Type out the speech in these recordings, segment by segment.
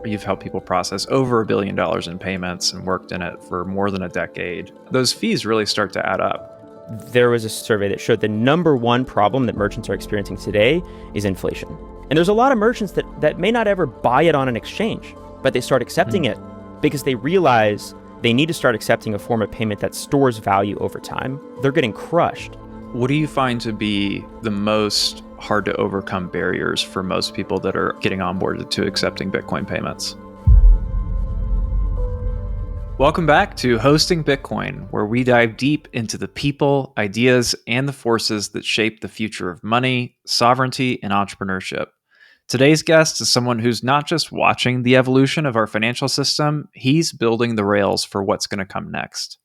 You've helped people process over $1 billion in payments and worked in it for more than a decade. Those fees really start to add up. There was a survey that showed the number one problem that merchants are experiencing today is inflation. And there's a lot of merchants that may not ever buy it on an exchange, but they start accepting it because they realize they need to start accepting a form of payment that stores value over time. They're getting crushed. What do you find to be the most hard to overcome barriers for most people that are getting onboarded to accepting Bitcoin payments? Welcome back to Hosting Bitcoin, where we dive deep into the people, ideas, and the forces that shape the future of money, sovereignty, and entrepreneurship. Today's guest is someone who's not just watching the evolution of our financial system, he's building the rails for what's going to come next.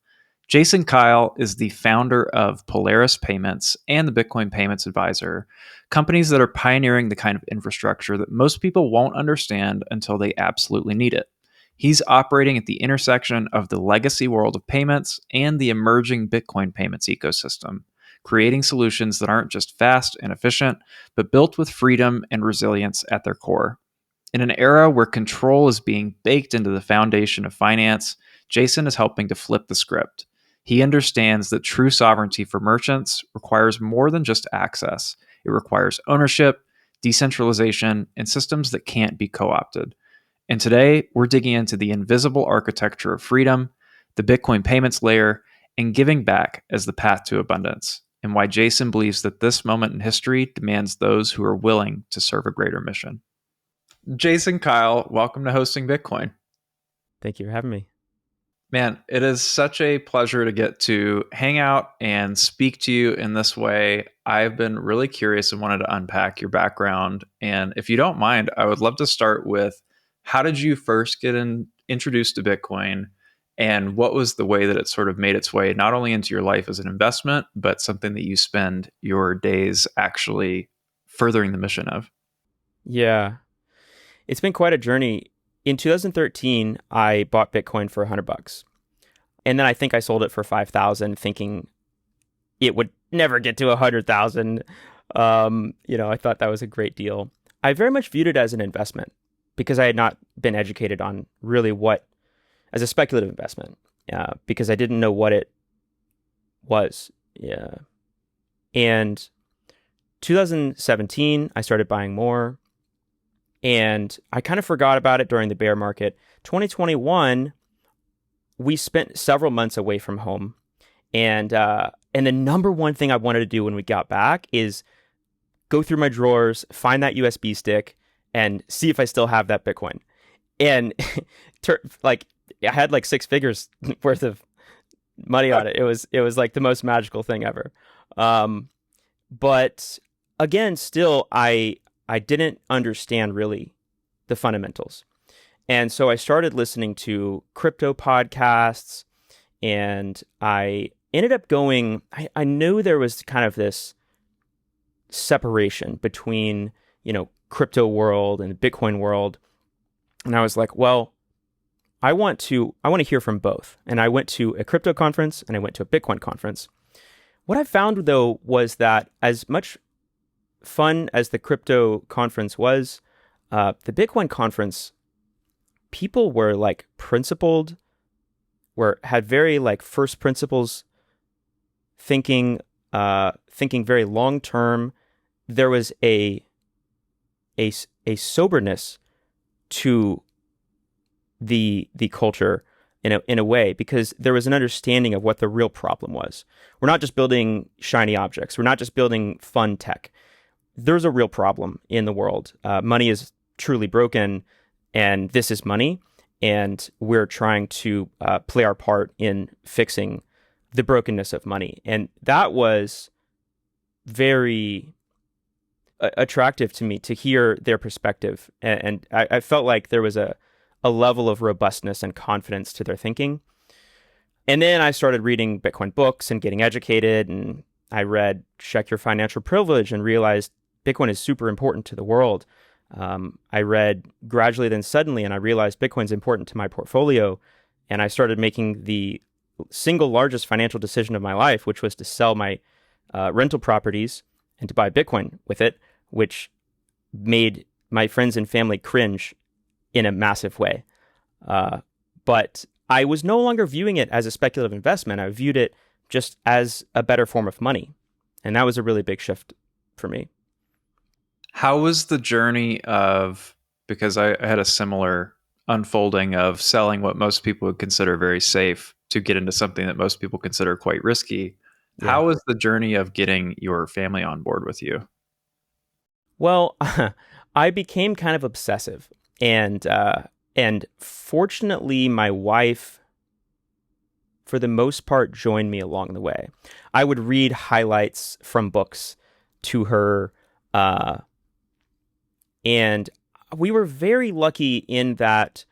Jason Keil is the founder of Polaris Payments and the Bitcoin Payments Advisor, companies that are pioneering the kind of infrastructure that most people won't understand until they absolutely need it. He's operating at the intersection of the legacy world of payments and the emerging Bitcoin payments ecosystem, creating solutions that aren't just fast and efficient, but built with freedom and resilience at their core. In an era where control is being baked into the foundation of finance, Jason is helping to flip the script. He understands that true sovereignty for merchants requires more than just access. It requires ownership, decentralization, and systems that can't be co-opted. And today, we're digging into the invisible architecture of freedom, the Bitcoin payments layer, and giving back as the path to abundance, and why Jason believes that this moment in history demands those who are willing to serve a greater mission. Jason Keil, welcome to Hosting Bitcoin. Thank you for having me. Man, it is such a pleasure to get to hang out and speak to you in this way. I've been really curious and wanted to unpack your background. And if you don't mind, I would love to start with, how did you first get introduced to Bitcoin? And what was the way that it sort of made its way not only into your life as an investment, but something that you spend your days actually furthering the mission of? Yeah, it's been quite a journey. In 2013, I bought Bitcoin for $100. And then I think I sold it for 5,000, thinking it would never get to 100,000. I thought that was a great deal. I very much viewed it as an investment because I had not been educated on really as a speculative investment, because I didn't know what it was. Yeah. And 2017, I started buying more. And I kind of forgot about it during the bear market. 2021, we spent several months away from home. And the number one thing I wanted to do when we got back is go through my drawers, find that USB stick, and see if I still have that Bitcoin. And I had like 6 figures worth of money on it. It was like the most magical thing ever. But again, still, I didn't understand really the fundamentals. And so I started listening to crypto podcasts, and I ended up I knew there was kind of this separation between, crypto world and the Bitcoin world. And I was like, well, I want to hear from both. And I went to a crypto conference and I went to a Bitcoin conference. What I found though was that as much fun as the crypto conference was, the Bitcoin conference, people were like principled, had very like first principles thinking very long term. There was a soberness to the culture in a way, because there was an understanding of what the real problem was. We're not just building shiny objects. We're not just building fun tech. There's a real problem in the world. Money is truly broken, and this is money. And we're trying to play our part in fixing the brokenness of money. And that was very attractive to me to hear their perspective. And I felt like there was a level of robustness and confidence to their thinking. And then I started reading Bitcoin books and getting educated. And I read Check Your Financial Privilege and realized Bitcoin is super important to the world. I read Gradually Then Suddenly, and I realized Bitcoin's important to my portfolio. And I started making the single largest financial decision of my life, which was to sell my rental properties and to buy Bitcoin with it, which made my friends and family cringe in a massive way. But I was no longer viewing it as a speculative investment. I viewed it just as a better form of money. And that was a really big shift for me. How was the journey of, because I had a similar unfolding of selling what most people would consider very safe to get into something that most people consider quite risky. Yeah. How was the journey of getting your family on board with you? Well, I became kind of obsessive, and fortunately, my wife, for the most part, joined me along the way. I would read highlights from books to her, uh, and we were very lucky in that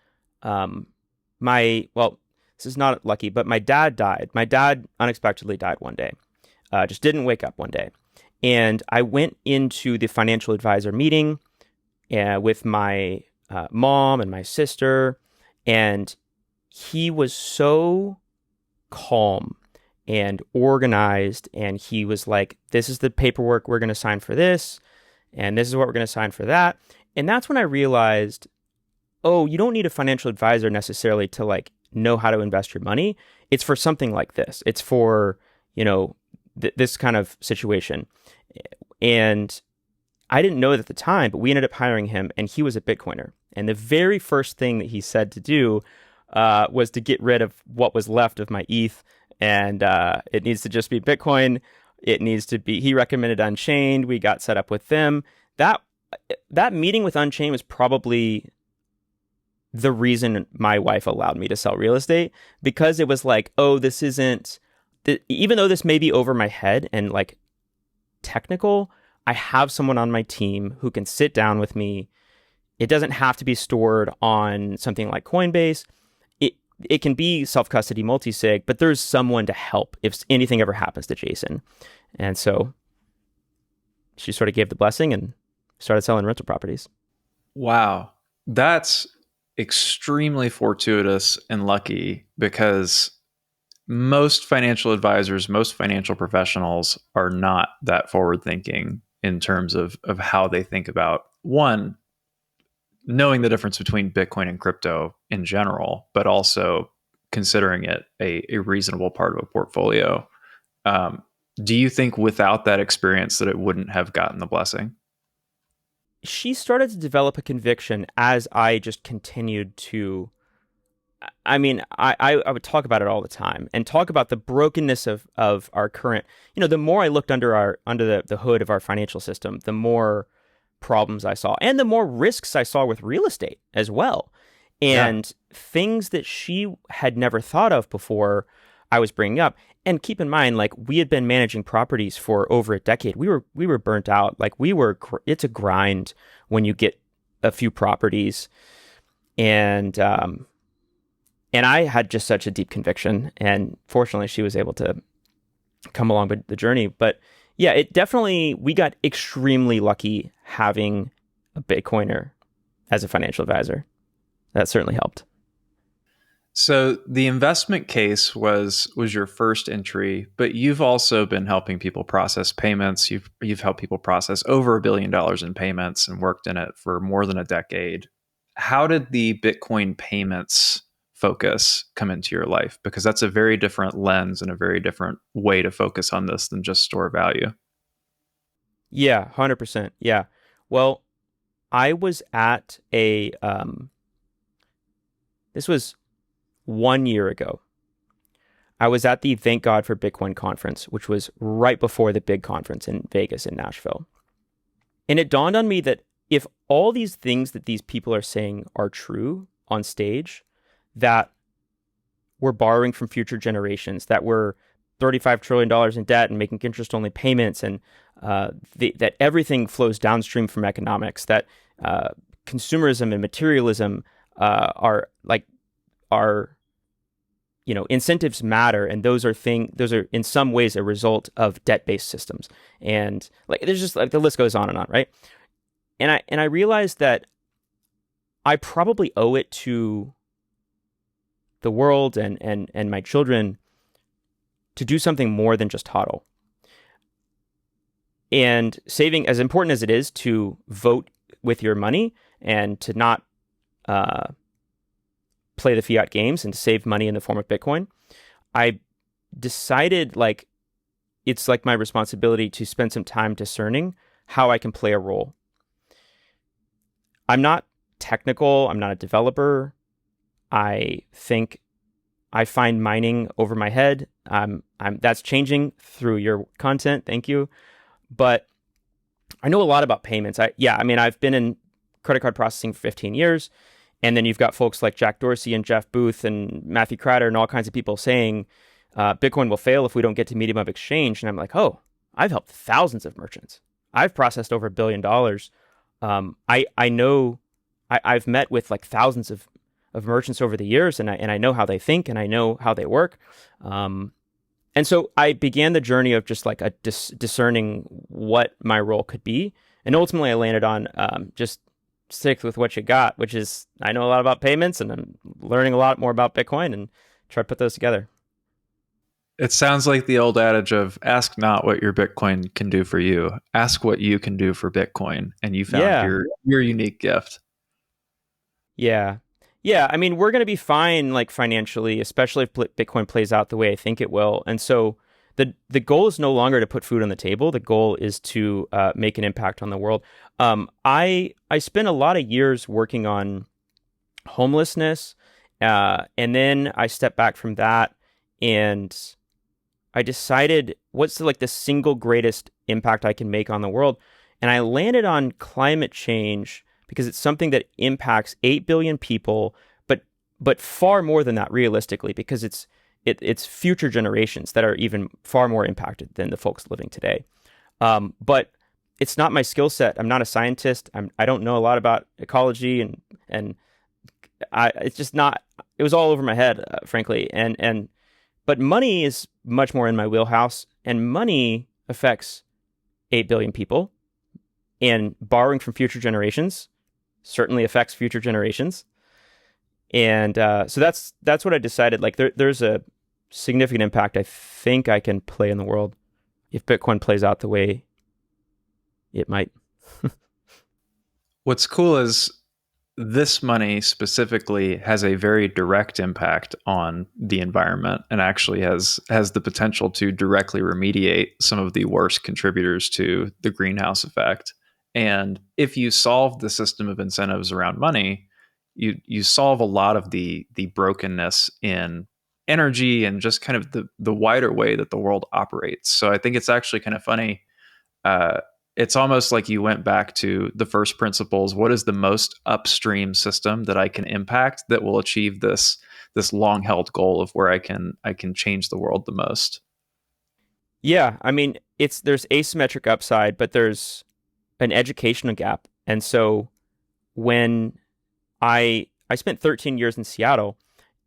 well, this is not lucky, but my dad died. My dad unexpectedly died one day. Just didn't wake up one day. And I went into the financial advisor meeting with my mom and my sister, and he was so calm and organized. And he was like, this is the paperwork we're going to sign for this, and this is what we're going to sign for that. And that's when I realized, oh, you don't need a financial advisor necessarily to like know how to invest your money. It's for something like this. It's for, this kind of situation. And I didn't know it at the time, but we ended up hiring him, and he was a Bitcoiner. And the very first thing that he said to do was to get rid of what was left of my ETH, and it needs to just be Bitcoin. It needs to be, he recommended Unchained. We got set up with them. That meeting with Unchained was probably the reason my wife allowed me to sell real estate, because it was like, oh, this isn't, even though this may be over my head and like technical, I have someone on my team who can sit down with me. It doesn't have to be stored on something like Coinbase. It can be self-custody multi-sig, but there's someone to help if anything ever happens to Jason. And so she sort of gave the blessing and started selling rental properties. Wow. That's extremely fortuitous and lucky, because most financial advisors, most financial professionals are not that forward thinking in terms of how they think about, one, knowing the difference between Bitcoin and crypto in general, but also considering it a reasonable part of a portfolio. Do you think without that experience that it wouldn't have gotten the blessing? She started to develop a conviction as I just continued to. I mean, I would talk about it all the time and talk about the brokenness of our current, the more I looked under the hood of our financial system, the more problems I saw, and the more risks I saw with real estate as well. And things that she had never thought of before, I was bringing up. And keep in mind, like, we had been managing properties for over a decade. We were burnt out. Like, it's a grind when you get a few properties. And I had just such a deep conviction, and fortunately she was able to come along with the journey. But yeah, we got extremely lucky having a Bitcoiner as a financial advisor. That certainly helped. So the investment case was your first entry, but you've also been helping people process payments. You've helped people process over $1 billion in payments and worked in it for more than a decade. How did the Bitcoin payments focus come into your life? Because that's a very different lens and a very different way to focus on this than just store value. Yeah, 100%. Yeah. Well, I was at this was 1 year ago. I was at the Thank God for Bitcoin conference, which was right before the big conference in Vegas and Nashville. And it dawned on me that if all these things that these people are saying are true on stage, that we're borrowing from future generations, that we're $35 trillion in debt and making interest-only payments, and that everything flows downstream from economics, that consumerism and materialism are incentives matter, and those are in some ways a result of debt-based systems, and like there's just like the list goes on, right? And I realized that I probably owe it to the world and my children to do something more than just hodl. And saving, as important as it is to vote with your money and to not uh, play the fiat games and to save money in the form of Bitcoin, I decided like it's like my responsibility to spend some time discerning how I can play a role. I'm not technical. I'm not a developer. I think I find mining over my head. That's changing through your content. Thank you. But I know a lot about payments. I've been in credit card processing for 15 years. And then you've got folks like Jack Dorsey and Jeff Booth and Matthew Crider and all kinds of people saying Bitcoin will fail if we don't get to medium of exchange. And I'm like, oh, I've helped thousands of merchants. I've processed over $1 billion. I know I've met with like thousands of merchants over the years, and I know how they think and I know how they work. And so I began the journey of just like discerning what my role could be. And ultimately I landed on just stick with what you got, which is I know a lot about payments and I'm learning a lot more about Bitcoin and try to put those together. It sounds like the old adage of ask not what your Bitcoin can do for you, ask what you can do for Bitcoin, and you found Yeah. your unique gift. Yeah. Yeah. I mean, we're going to be fine, like financially, especially if Bitcoin plays out the way I think it will. And so the goal is no longer to put food on the table. The goal is to make an impact on the world. I spent a lot of years working on homelessness, and then I stepped back from that, and I decided what's the single greatest impact I can make on the world, and I landed on climate change because it's something that impacts 8 billion people, but far more than that realistically, because it's future generations that are even far more impacted than the folks living today. But it's not my skill set. I'm not a scientist. I don't know a lot about ecology, and it's just not. It was all over my head, frankly. But money is much more in my wheelhouse, and money affects 8 billion people, and borrowing from future generations certainly affects future generations. And so that's what I decided. Like there's a significant impact I think I can play in the world if Bitcoin plays out the way it might. What's cool is this money specifically has a very direct impact on the environment and actually has the potential to directly remediate some of the worst contributors to the greenhouse effect. And if you solve the system of incentives around money, you solve a lot of the brokenness in energy and just kind of the wider way that the world operates. So I think it's actually kind of funny. It's almost like you went back to the first principles. What is the most upstream system that I can impact that will achieve this long held goal of where I can change the world the most? Yeah, I mean, there's asymmetric upside, but there's an educational gap. And so when I spent 13 years in Seattle,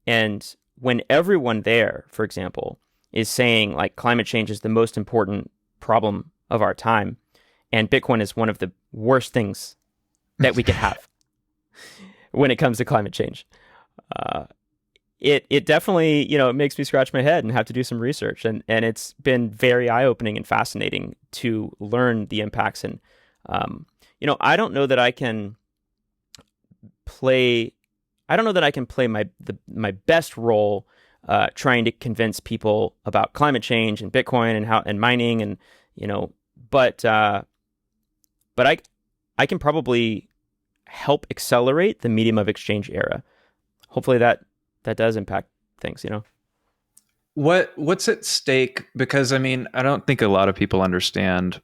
and when everyone there, for example, is saying like climate change is the most important problem of our time, and Bitcoin is one of the worst things that we could have when it comes to climate change. It definitely, it makes me scratch my head and have to do some research. And it's been very eye-opening and fascinating to learn the impacts. And, I don't know that I can play my best role trying to convince people about climate change and Bitcoin and mining and, but I can probably help accelerate the medium of exchange era. Hopefully that does impact things, What's at stake? Because I mean, I don't think a lot of people understand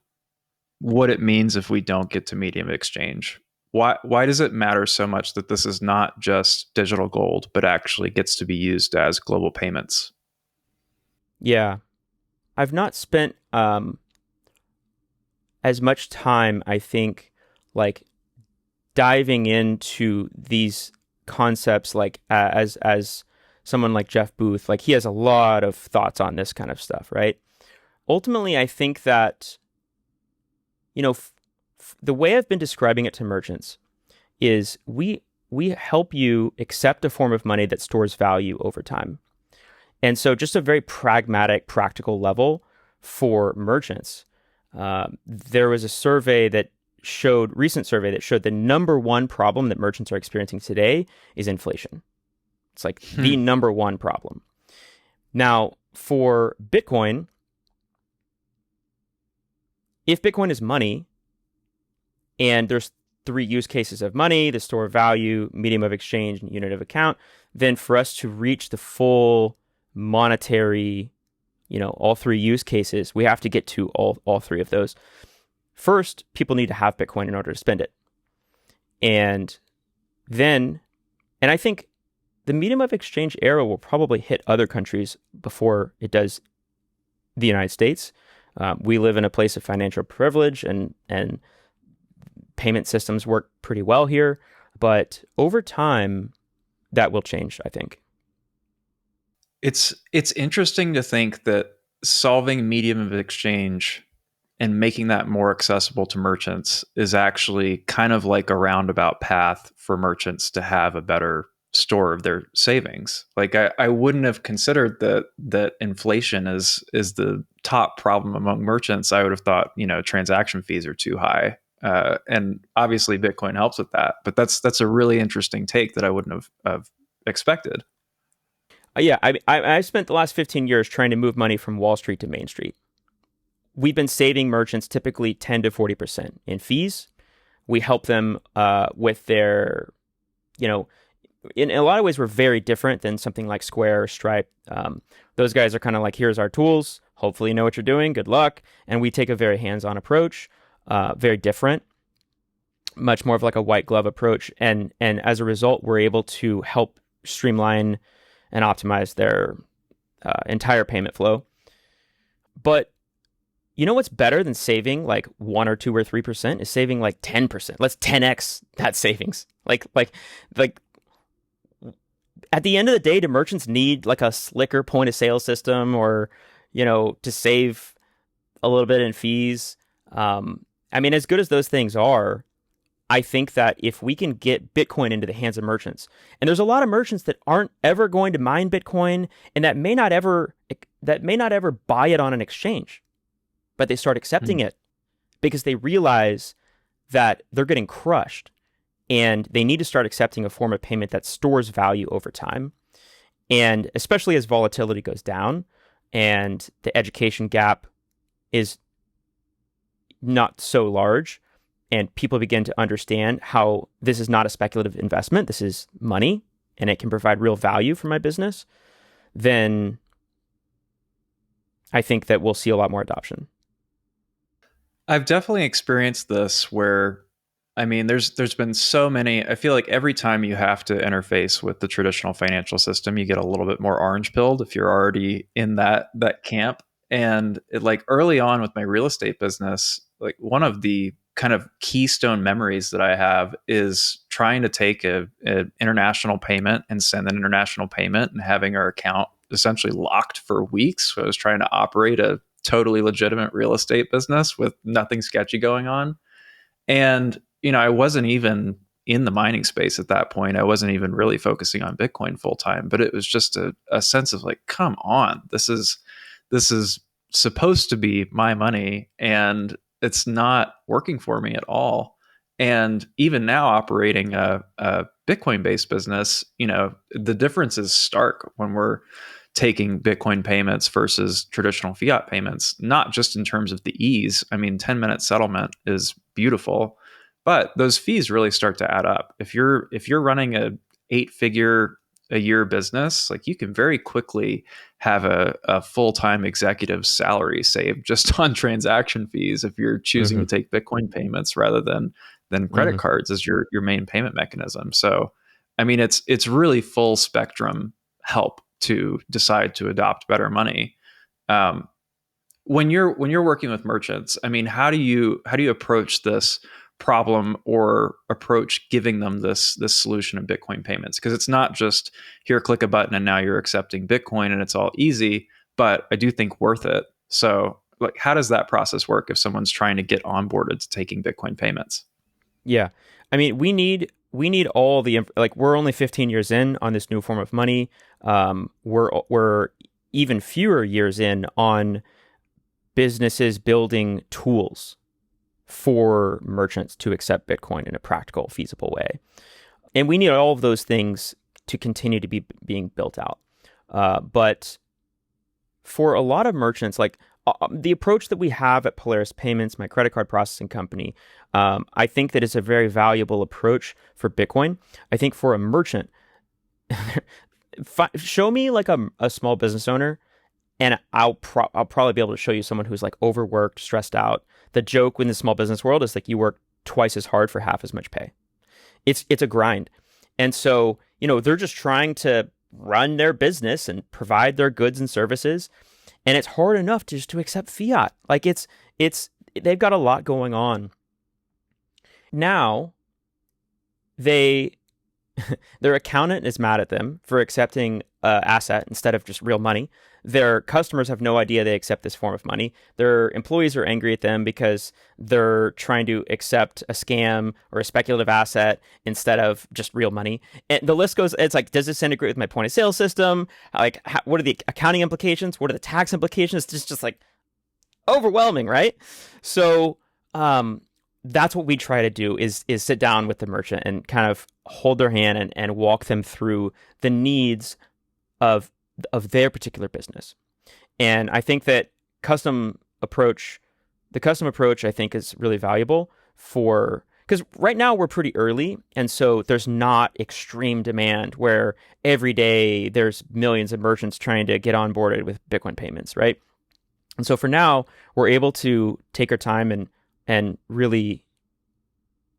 what it means if we don't get to medium of exchange. Why does it matter so much that this is not just digital gold, but actually gets to be used as global payments? Yeah. I've not spent as much time, I think, like diving into these concepts, like as someone like Jeff Booth, like he has a lot of thoughts on this kind of stuff, right? Ultimately, I think that, the way I've been describing it to merchants is we help you accept a form of money that stores value over time. And so just a very pragmatic, practical level for merchants. There was a survey that recent survey that showed the number one problem that merchants are experiencing today is inflation. It's like the number one problem. Now, for Bitcoin, if Bitcoin is money, and there's three use cases of money: the store of value, medium of exchange, and unit of account, then for us to reach the full monetary, all three use cases, we have to get to all three of those. First, people need to have Bitcoin in order to spend it. And I think the medium of exchange era will probably hit other countries before it does the United States. We live in a place of financial privilege, and payment systems work pretty well here. But over time, that will change, I think. It's interesting to think that solving medium of exchange and making that more accessible to merchants is actually kind of like a roundabout path for merchants to have a better store of their savings. Like I wouldn't have considered that inflation is the top problem among merchants. I would have thought, transaction fees are too high. And obviously Bitcoin helps with that, but that's a really interesting take that I wouldn't have expected. Yeah, I spent the last 15 years trying to move money from Wall Street to Main Street. We've been saving merchants typically 10 to 40% in fees. We help them with their, in a lot of ways, we're very different than something like Square or Stripe. Those guys are kind of like, here's our tools. Hopefully you know what you're doing. Good luck. And we take a very hands-on approach, very different, much more of like a white glove approach. And as a result, we're able to help streamline and optimize their entire payment flow. But what's better than saving like 1 or 2 or 3% is saving like 10%. Let's 10x that savings. Like at the end of the day, do merchants need like a slicker point of sale system or, to save a little bit in fees? As good as those things are, I think that if we can get Bitcoin into the hands of merchants, and there's a lot of merchants that aren't ever going to mine Bitcoin and that may not ever buy it on an exchange, but they start accepting it because they realize that they're getting crushed and they need to start accepting a form of payment that stores value over time. And especially as volatility goes down and the education gap is not so large and people begin to understand how this is not a speculative investment, this is money and it can provide real value for my business, then I think that we'll see a lot more adoption. I've definitely experienced this where, there's been so many. I feel like every time you have to interface with the traditional financial system, you get a little bit more orange pilled if you're already in that camp. And like early on with my real estate business, like one of the kind of keystone memories that I have is trying to take an international payment and send an international payment and having our account essentially locked for weeks. So I was trying to operate a totally legitimate real estate business with nothing sketchy going on. And, I wasn't even in the mining space at that point. I wasn't even really focusing on Bitcoin full time, but it was just a sense of like, come on, this is supposed to be my money and it's not working for me at all. And even now operating a Bitcoin based business, the difference is stark when we're taking Bitcoin payments versus traditional fiat payments, not just in terms of the ease. 10-minute settlement is beautiful, but those fees really start to add up. If you're running a 8-figure a year business, like you can very quickly have a full-time executive salary saved just on transaction fees if you're choosing to take Bitcoin payments rather than credit cards as your main payment mechanism. So, it's really full spectrum help to decide to adopt better money. When you're working with merchants, how do you approach this problem or approach giving them this solution of Bitcoin payments? Because it's not just here, click a button and now you're accepting Bitcoin and it's all easy, but I do think worth it. So like, how does that process work if someone's trying to get onboarded to taking Bitcoin payments? Yeah. We need all the, like, we're only 15 years in on this new form of money. We're even fewer years in on businesses building tools for merchants to accept Bitcoin in a practical, feasible way. And we need all of those things to continue to be being built out. But for a lot of merchants, like the approach that we have at Polaris Payments, my credit card processing company, I think that it's a very valuable approach for Bitcoin. I think for a merchant, show me like a small business owner, and I'll probably be able to show you someone who's like overworked, stressed out. The joke in the small business world is like you work twice as hard for half as much pay. It's a grind. And so, they're just trying to run their business and provide their goods and services. And it's hard enough just to accept fiat. Like they've got a lot going on. Now, their accountant is mad at them for accepting asset instead of just real money. Their customers have no idea they accept this form of money. Their employees are angry at them because they're trying to accept a scam or a speculative asset instead of just real money. And the list goes, it's like, does this integrate with my point of sale system? Like, what are the accounting implications? What are the tax implications? It's just like overwhelming, right? So that's what we try to do is sit down with the merchant and kind of hold their hand and walk them through the needs of their particular business. And I think that the custom approach, I think, is really valuable because right now we're pretty early. And so there's not extreme demand where every day there's millions of merchants trying to get onboarded with Bitcoin payments, right? And so for now, we're able to take our time and really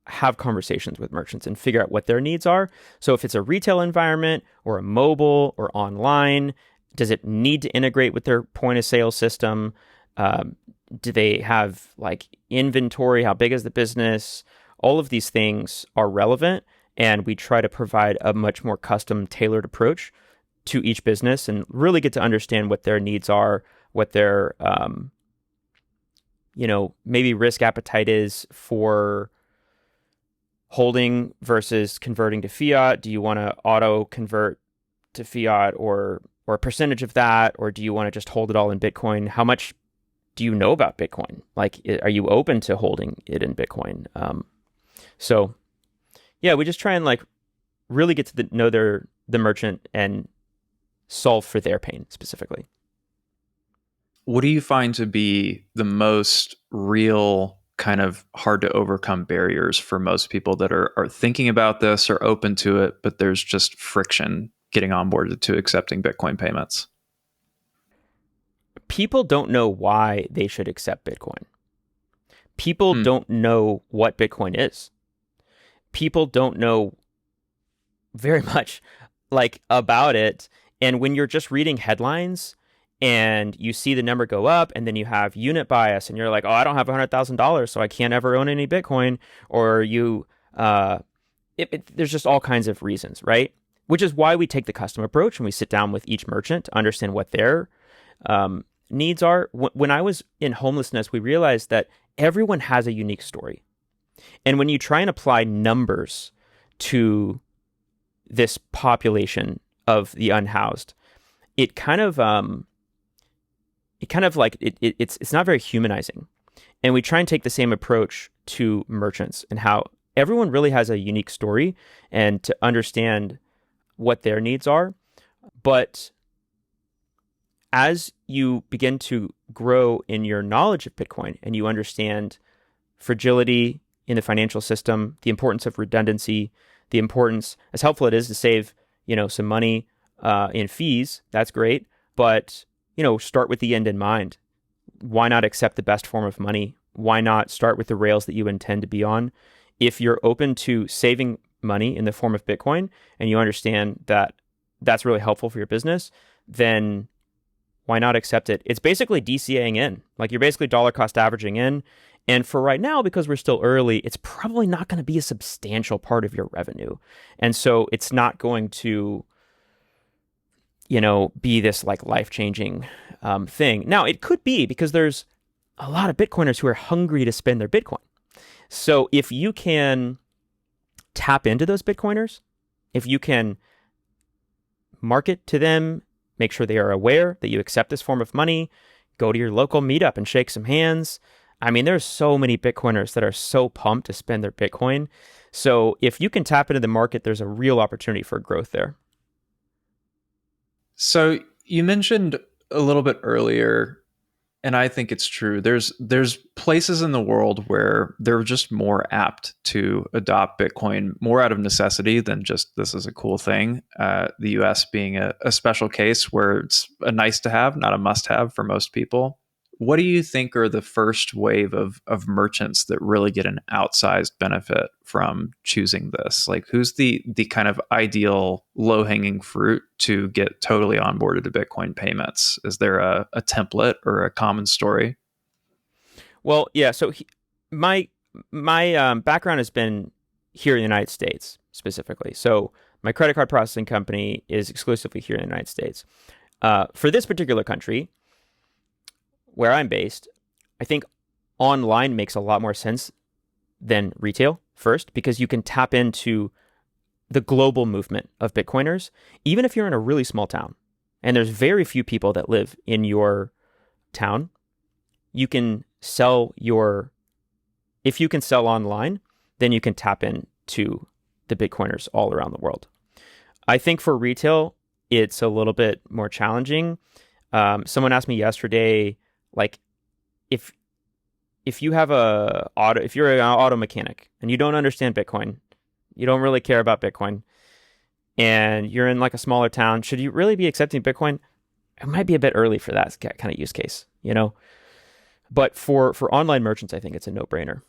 have conversations with merchants and figure out what their needs are. So if it's a retail environment or a mobile or online, does it need to integrate with their point of sale system? Do they have like inventory? How big is the business? All of these things are relevant, and we try to provide a much more custom tailored approach to each business and really get to understand what their needs are, what their maybe risk appetite is for holding versus converting to fiat. Do you want to auto convert to fiat or a percentage of that? Or do you want to just hold it all in Bitcoin? How much do you know about Bitcoin? Like, are you open to holding it in Bitcoin? So yeah, we just try and like really get to know the merchant and solve for their pain specifically. What do you find to be the most real kind of hard to overcome barriers for most people that are thinking about this or open to it, but there's just friction getting onboarded to accepting Bitcoin payments? People don't know why they should accept Bitcoin. People don't know what Bitcoin is. People don't know very much like about it. And when you're just reading headlines and you see the number go up and then you have unit bias and you're like, oh, I don't have $100,000, so I can't ever own any Bitcoin. Or there's just all kinds of reasons, right? Which is why we take the custom approach and we sit down with each merchant to understand what their needs are. When I was in homelessness, we realized that everyone has a unique story. And when you try and apply numbers to this population of the unhoused, it's not very humanizing. And we try and take the same approach to merchants and how everyone really has a unique story and to understand what their needs are. But as you begin to grow in your knowledge of Bitcoin and you understand fragility in the financial system, the importance of redundancy, the importance, as helpful it is to save, some money in fees, that's great. But, start with the end in mind. Why not accept the best form of money? Why not start with the rails that you intend to be on? If you're open to saving money in the form of Bitcoin and you understand that that's really helpful for your business, then why not accept it? It's basically DCAing in. Like, you're basically dollar cost averaging in. And for right now, because we're still early, it's probably not going to be a substantial part of your revenue. And so it's not going to, be this like life-changing thing. Now, it could be because there's a lot of Bitcoiners who are hungry to spend their Bitcoin. So if you can tap into those Bitcoiners, if you can market to them, make sure they are aware that you accept this form of money, go to your local meetup and shake some hands, I mean, there's so many Bitcoiners that are so pumped to spend their Bitcoin. So if you can tap into the market, there's a real opportunity for growth there. So you mentioned a little bit earlier, and I think it's true. There's places in the world where they're just more apt to adopt Bitcoin more out of necessity than just this is a cool thing. The U.S. being a special case where it's a nice to have, not a must have for most people. What do you think are the first wave of merchants that really get an outsized benefit from choosing this? Like, who's the kind of ideal low hanging fruit to get totally onboarded to Bitcoin payments? Is there a template or a common story? Well, yeah. So my background has been here in the United States specifically. So my credit card processing company is exclusively here in the United States. For this particular country, where I'm based, I think online makes a lot more sense than retail first, because you can tap into the global movement of Bitcoiners, even if you're in a really small town and there's very few people that live in your town. You can sell if you can sell online, then you can tap into the Bitcoiners all around the world. I think for retail, it's a little bit more challenging. Someone asked me yesterday, like, if you have if you're an auto mechanic and you don't understand Bitcoin, you don't really care about Bitcoin, and you're in like a smaller town, should you really be accepting Bitcoin? It might be a bit early for that kind of use case, you know? But for online merchants, I think it's a no-brainer.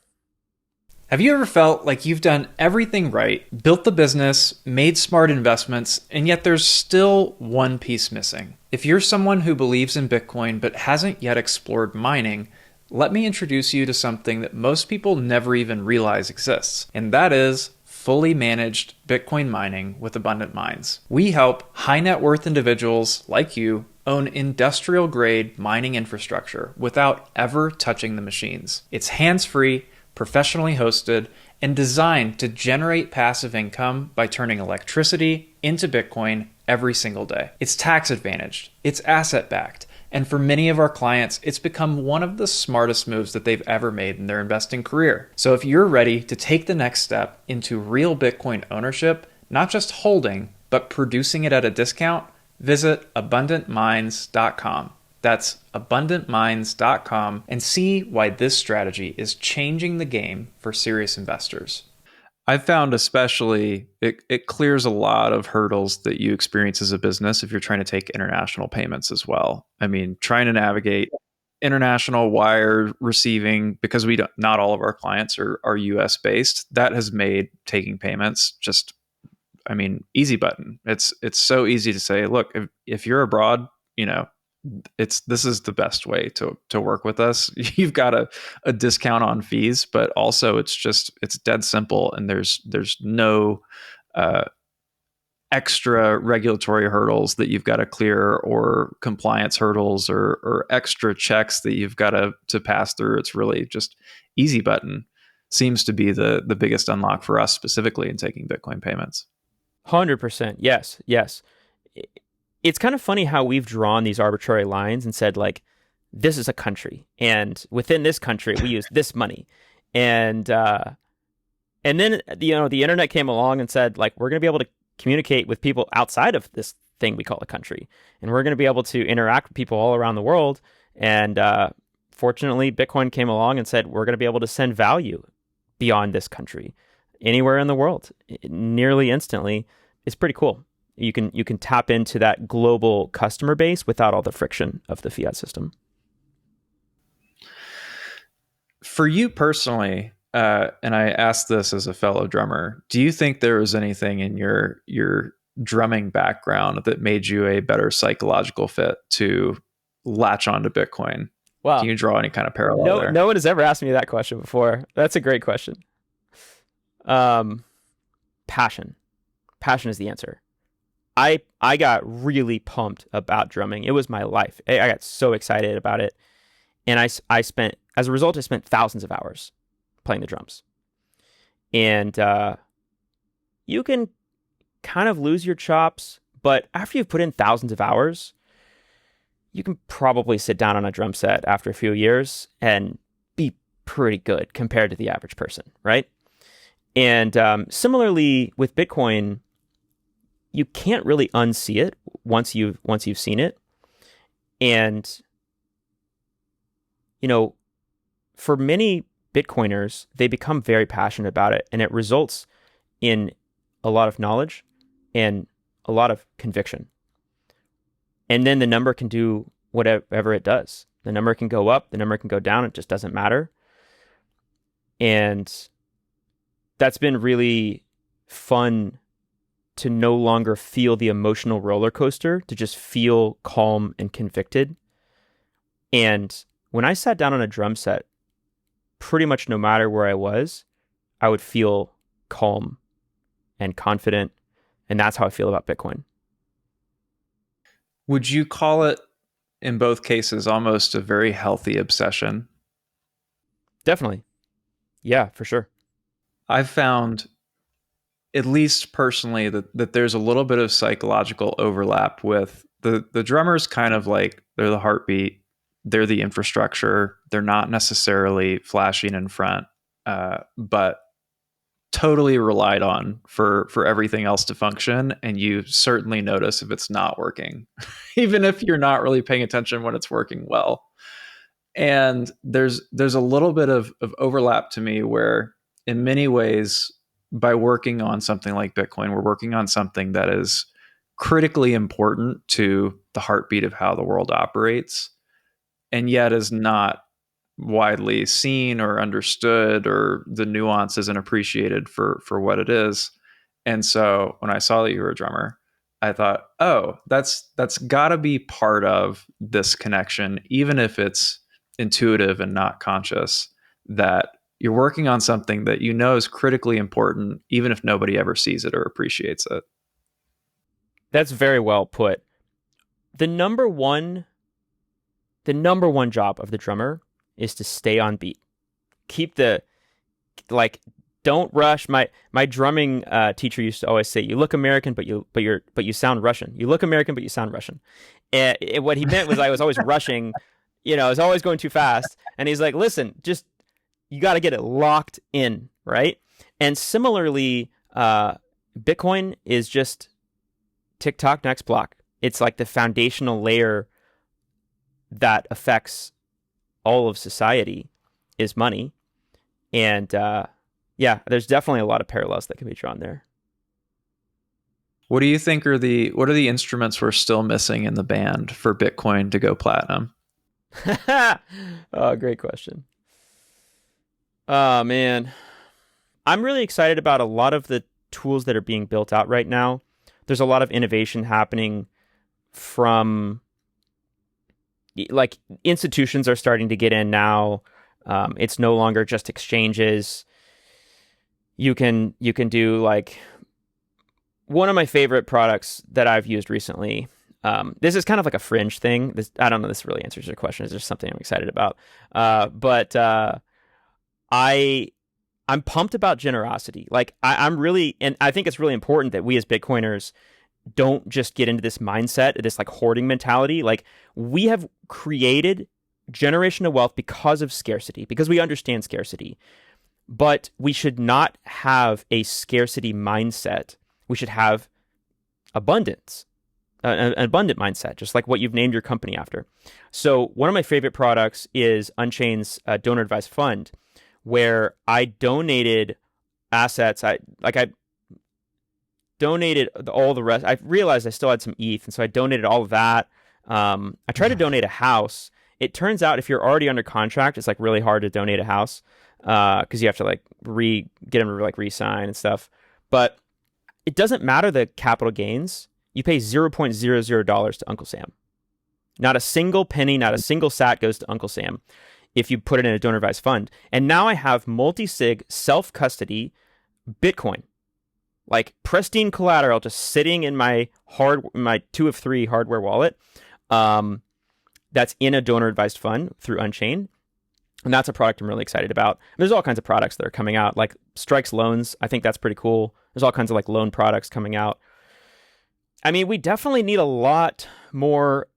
Have you ever felt like you've done everything right, built the business, made smart investments, and yet there's still one piece missing? If you're someone who believes in Bitcoin but hasn't yet explored mining, let me introduce you to something that most people never even realize exists, and that is fully managed Bitcoin mining with Abundant Mines. We help high net worth individuals like you own industrial grade mining infrastructure without ever touching the machines. It's hands-free, professionally hosted, and designed to generate passive income by turning electricity into Bitcoin every single day. It's tax advantaged, it's asset backed, and for many of our clients, it's become one of the smartest moves that they've ever made in their investing career. So if you're ready to take the next step into real Bitcoin ownership, not just holding, but producing it at a discount, visit abundantmines.com. That's abundantmines.com, and see why this strategy is changing the game for serious investors. I've found especially it clears a lot of hurdles that you experience as a business if you're trying to take international payments as well. I mean, trying to navigate international wire receiving, because not all of our clients are US based, that has made taking payments just, I mean, easy button. It's so easy to say, look, if you're abroad, you know, this is the best way to work with us. You've got a discount on fees, but also it's dead simple, and there's no extra regulatory hurdles that you've got to clear, or compliance hurdles, or extra checks that you've got to pass through. It's really just easy button seems to be the biggest unlock for us specifically in taking Bitcoin payments. 100%. Yes. It's kind of funny how we've drawn these arbitrary lines and said, like, this is a country, and within this country we use this money, and then the internet came along and said, like, we're going to be able to communicate with people outside of this thing we call a country, and we're going to be able to interact with people all around the world. And fortunately, Bitcoin came along and said, we're going to be able to send value beyond this country, anywhere in the world, nearly instantly. It's pretty cool. You can tap into that global customer base without all the friction of the fiat system. For you personally, and I asked this as a fellow drummer, do you think there was anything in your drumming background that made you a better psychological fit to latch onto Bitcoin? Wow. Can you draw any kind of parallel there? No one has ever asked me that question before. That's a great question. Passion. Passion is the answer. I got really pumped about drumming. It was my life. I got so excited about it. And I spent thousands of hours playing the drums. And you can kind of lose your chops, but after you've put in thousands of hours, you can probably sit down on a drum set after a few years and be pretty good compared to the average person, right? And similarly with Bitcoin, you can't really unsee it once you've seen it. And for many Bitcoiners, they become very passionate about it, and it results in a lot of knowledge and a lot of conviction. And then the number can do whatever it does. The number can go up, the number can go down, it just doesn't matter. And that's been really fun to no longer feel the emotional roller coaster, to just feel calm and convicted. And when I sat down on a drum set, pretty much no matter where I was, I would feel calm and confident. And that's how I feel about Bitcoin. Would you call it, in both cases, almost a very healthy obsession? Definitely. Yeah, for sure. I've found, at least personally, that there's a little bit of psychological overlap with the drummers. Kind of like, they're the heartbeat, they're the infrastructure, they're not necessarily flashing in front, but totally relied on for everything else to function. And you certainly notice if it's not working, even if you're not really paying attention when it's working well. And there's a little bit of overlap to me, where in many ways, by working on something like Bitcoin, we're working on something that is critically important to the heartbeat of how the world operates, and yet is not widely seen or understood, or the nuance isn't appreciated for what it is. And so when I saw that you were a drummer, I thought, oh, that's got to be part of this connection, even if it's intuitive and not conscious, that you're working on something that is critically important, even if nobody ever sees it or appreciates it. That's very well put. The number one job of the drummer is to stay on beat. Keep don't rush. My drumming teacher used to always say, "You look American, but you sound Russian. You look American, but you sound Russian." And what he meant was I was always rushing. I was always going too fast. And he's like, "Listen, just you got to get it locked in, right?" And similarly, Bitcoin is just TikTok next block. It's like the foundational layer that affects all of society is money. And yeah, there's definitely a lot of parallels that can be drawn there. What do you think what are the instruments we're still missing in the band for Bitcoin to go platinum? Oh, great question. Oh, man. I'm really excited about a lot of the tools that are being built out right now. There's a lot of innovation happening from, like, institutions are starting to get in now. It's no longer just exchanges. You can do, like, one of my favorite products that I've used recently. This is kind of like a fringe thing. I don't know if this really answers your question. It's just something I'm excited about. But I'm pumped about generosity. Like, I'm really, and I think it's really important that we as Bitcoiners don't just get into this mindset, this like hoarding mentality. Like, we have created generational wealth because of scarcity, because we understand scarcity. But we should not have a scarcity mindset. We should have abundance, an abundant mindset, just like what you've named your company after. So one of my favorite products is Unchained's donor advised fund, where I donated assets. I donated all the rest. I realized I still had some ETH, and so I donated all of that. I tried to donate a house. It turns out if you're already under contract, it's like really hard to donate a house because you have to like get them to like re-sign and stuff. But it doesn't matter the capital gains. You pay $0.00 to Uncle Sam. Not a single penny, not a single sat goes to Uncle Sam if you put it in a donor advised fund. And now I have multi-sig self-custody Bitcoin, like pristine collateral just sitting in my 2 of 3 hardware wallet that's in a donor advised fund through Unchained. And that's a product I'm really excited about. There's all kinds of products that are coming out, like Strike's loans. I think that's pretty cool. There's all kinds of like loan products coming out. I mean, we definitely need a lot more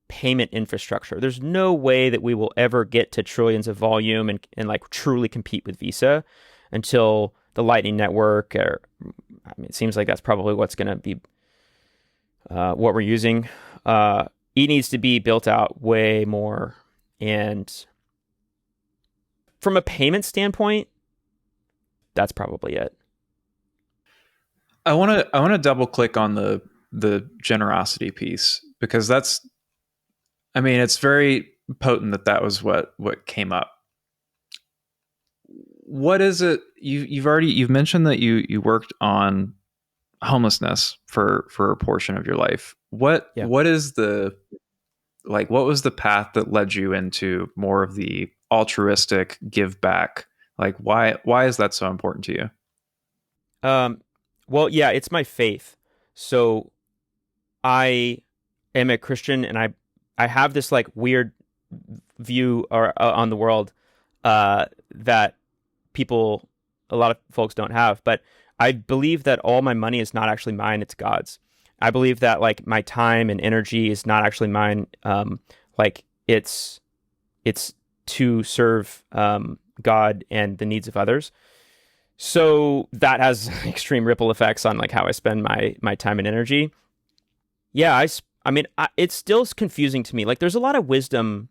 payment infrastructure. There's no way that we will ever get to trillions of volume and like truly compete with Visa until the Lightning Network, or I mean, it seems like that's probably what's going to be what we're using. It needs to be built out way more. And from a payment standpoint, that's probably it. I want to double click on the generosity piece, because that's, I mean, it's very potent that was what came up. What is it, you've mentioned that you worked on homelessness for a portion of your life. Yeah. What is the, like, what was the path that led you into more of the altruistic give back? Like, why is that so important to you? Well, yeah, it's my faith. So I am a Christian, and I have this like weird view on the world that people, a lot of folks don't have. But I believe that all my money is not actually mine; it's God's. I believe that like my time and energy is not actually mine. Like it's to serve God and the needs of others. So that has extreme ripple effects on like how I spend my time and energy. Yeah, I mean, it's still confusing to me. Like, there's a lot of wisdom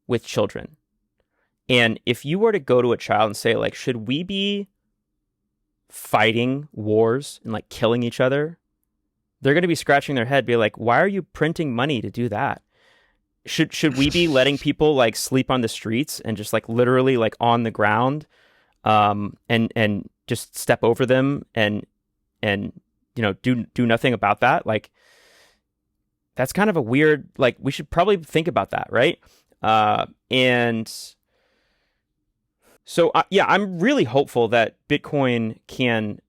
with children. And if you were to go to a child and say, like, should we be fighting wars and like killing each other? They're going to be scratching their head, be like, why are you printing money to do that? Should we be letting people like sleep on the streets and just like literally like on the ground, and just step over them and do nothing about that? Like, that's kind of a weird, like, we should probably think about that, right? And so, yeah, I'm really hopeful that Bitcoin can,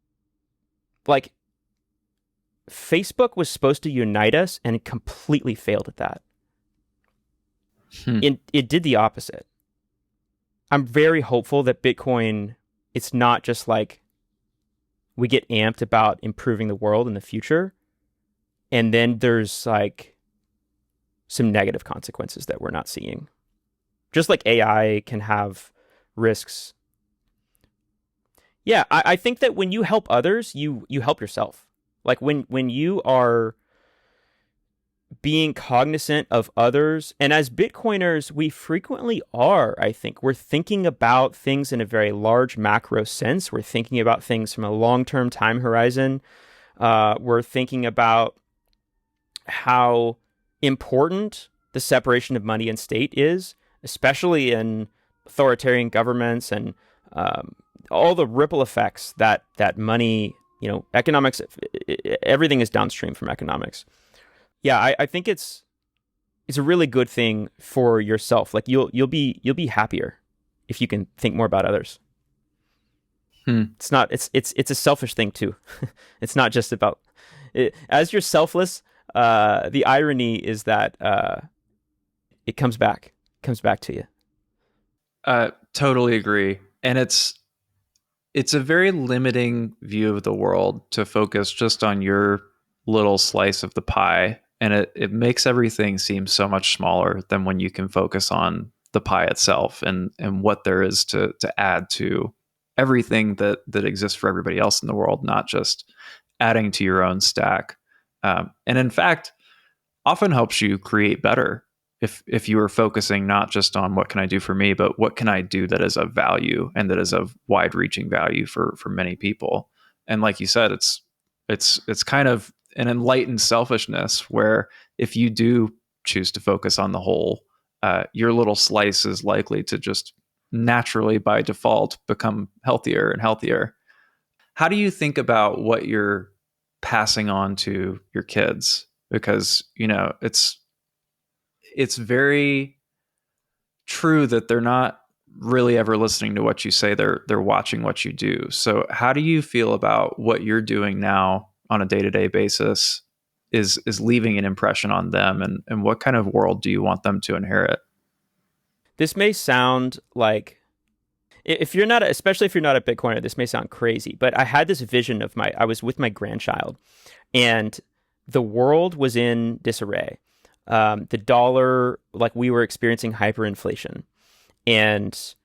like, Facebook was supposed to unite us and it completely failed at that. It did the opposite. I'm very hopeful that Bitcoin, it's not just like we get amped about improving the world in the future, and then there's like some negative consequences that we're not seeing. Just like AI can have risks. Yeah, I think that when you help others, you help yourself. Like when you are being cognizant of others, and as Bitcoiners, we frequently are, I think. We're thinking about things in a very large macro sense. We're thinking about things from a long-term time horizon. We're thinking about how important the separation of money and state is, especially in authoritarian governments, and all the ripple effects that money, economics, everything is downstream from economics. Yeah, I think it's a really good thing for yourself. Like you'll be happier if you can think more about others. It's not it's a selfish thing too. It's not just about it. As you're selfless, the irony is that it comes back to you. Totally agree. And it's a very limiting view of the world to focus just on your little slice of the pie. And it makes everything seem so much smaller than when you can focus on the pie itself and what there is to add to everything that exists for everybody else in the world, not just adding to your own stack. And in fact, often helps you create better if you are focusing not just on what can I do for me, but what can I do that is of value and that is of wide-reaching value for many people. And like you said, it's kind of an enlightened selfishness where if you do choose to focus on the whole, your little slice is likely to just naturally by default become healthier and healthier. How do you think about what you're passing on to your kids? Because it's very true that they're not really ever listening to what you say. They're watching what you do. So how do you feel about what you're doing now on a day-to-day basis is leaving an impression on them, and what kind of world do you want them to inherit? This may sound like, especially if you're not a Bitcoiner, this may sound crazy, but I had this vision of I was with my grandchild, and the world was in disarray. the dollar, like we were experiencing hyperinflation, and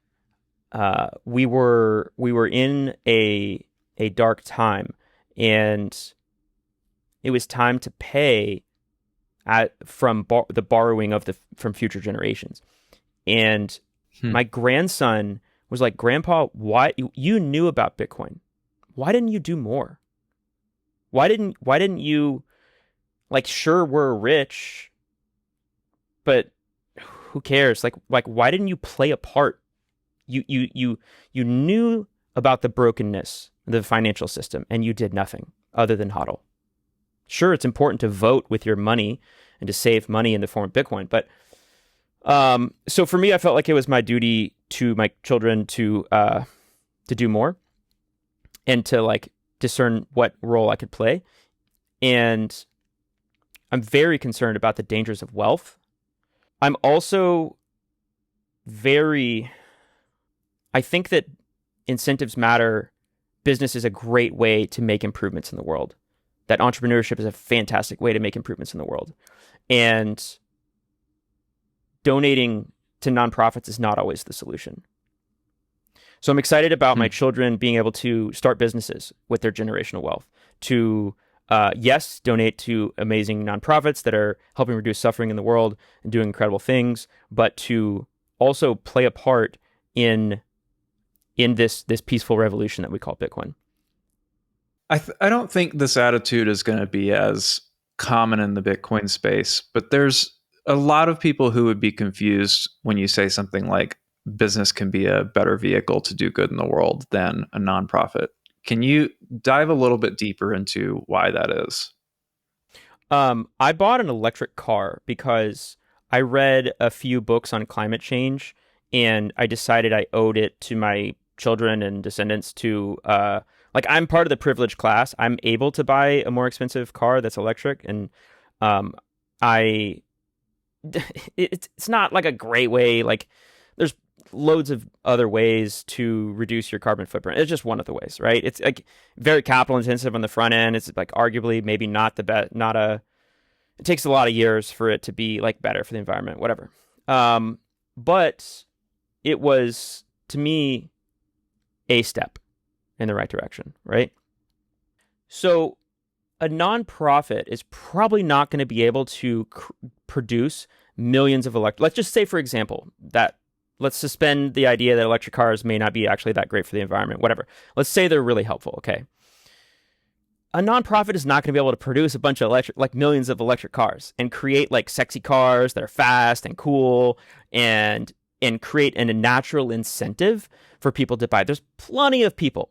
we were in a dark time, and it was time to pay the borrowing from future generations. And Hmm. my grandson was like, "Grandpa, why you knew about Bitcoin? Why didn't you do more? Why didn't you, like, sure, we're rich, but who cares? Like why didn't you play a part? You knew about the brokenness of the financial system, and you did nothing other than hodl. Sure, it's important to vote with your money and to save money in the form of Bitcoin, but so for me, I felt like it was my duty to my children to do more and to, like, discern what role I could play. And I'm very concerned about the dangers of wealth. I'm also very, I think that incentives matter. Business is a great way to make improvements in the world. That entrepreneurship is a fantastic way to make improvements in the world. And donating to nonprofits is not always the solution. So I'm excited about Hmm. my children being able to start businesses with their generational wealth, to, yes, donate to amazing nonprofits that are helping reduce suffering in the world and doing incredible things, but to also play a part in this peaceful revolution that we call Bitcoin. I don't think this attitude is going to be as common in the Bitcoin space, but there's a lot of people who would be confused when you say something like business can be a better vehicle to do good in the world than a nonprofit. Can you dive a little bit deeper into why that is? I bought an electric car because I read a few books on climate change, and I decided I owed it to my children and descendants to, like, I'm part of the privileged class. I'm able to buy a more expensive car that's electric, and um, I it's not like a great way. Like, there's loads of other ways to reduce your carbon footprint. It's just one of the ways, right? It's like very capital intensive on the front end. It's like arguably maybe not the best, not a, it takes a lot of years for it to be like better for the environment, whatever. But it was, to me, a step in the right direction, right? So a nonprofit is probably not going to be able to produce millions of electric. Let's just say, for example, that let's suspend the idea that electric cars may not be actually that great for the environment, whatever. Let's say they're really helpful, okay? A nonprofit is not going to be able to produce a bunch of electric, like millions of electric cars and create like sexy cars that are fast and cool and create a natural incentive for people to buy. There's plenty of people,